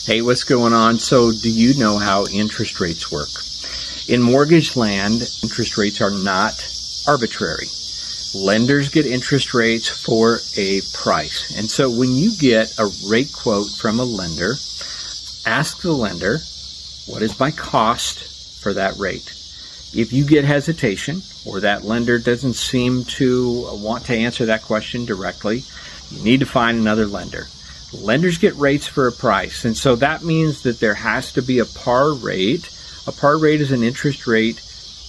Hey, what's going on? So do you know how interest rates work? In mortgage land, interest rates are not arbitrary. Lenders get interest rates for a price. And so when you get a rate quote from a lender, ask the lender, what is my cost for that rate? If you get hesitation or that lender doesn't seem to want to answer that question directly, you need to find another lender. Lenders get rates for a price, and so that means that there has to be a par rate. A par rate is an interest rate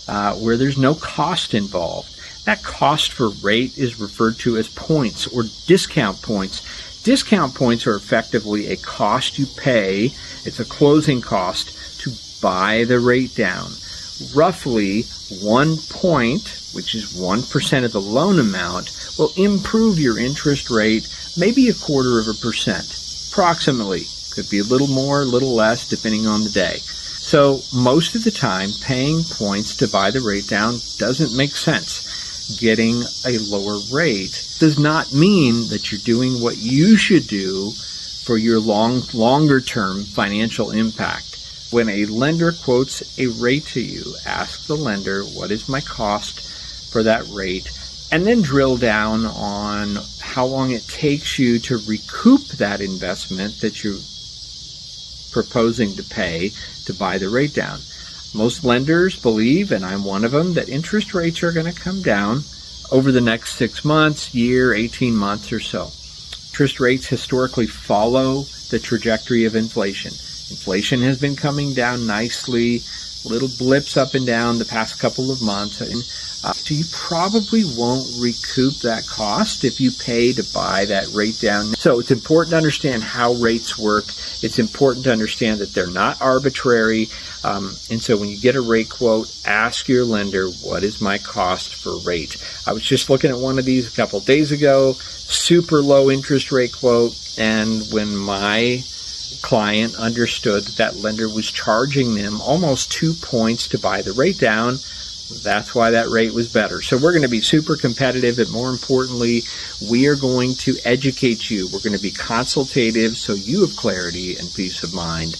where there's no cost involved. That cost for rate is referred to as points or discount points. Discount points are effectively a cost you pay. It's a closing cost to buy the rate down. Roughly 1 point, which is 1% of the loan amount, will improve your interest rate maybe 0.25%, approximately. Could be a little more, a little less, depending on the day. So most of the time, paying points to buy the rate down doesn't make sense. Getting a lower rate does not mean that you're doing what you should do for your longer-term financial impact. When a lender quotes a rate to you, ask the lender, what is my cost for that rate? And then drill down on how long it takes you to recoup that investment that you're proposing to pay to buy the rate down. Most lenders believe, and I'm one of them, that interest rates are going to come down over the next 6 months, year, 18 months or so. Interest rates historically follow the trajectory of inflation. Inflation has been coming down nicely, little blips up and down the past couple of months. And so you probably won't recoup that cost if you pay to buy that rate down. So it's important to understand how rates work. It's important to understand that they're not arbitrary. And so when you get a rate quote, ask your lender, what is my cost for rate? I was just looking at one of these a couple of days ago, super low interest rate quote. And when my client understood that lender was charging them almost 2 points to buy the rate down, that's why that rate was better. So we're going to be super competitive, and more importantly, we are going to educate you. We're going to be consultative so you have clarity and peace of mind.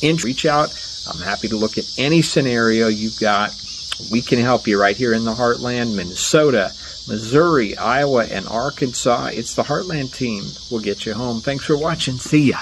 Reach out. I'm happy to look at any scenario you've got. We can help you right here in the Heartland, Minnesota, Missouri, Iowa, and Arkansas. It's the Heartland team. We'll get you home. Thanks for watching. See ya.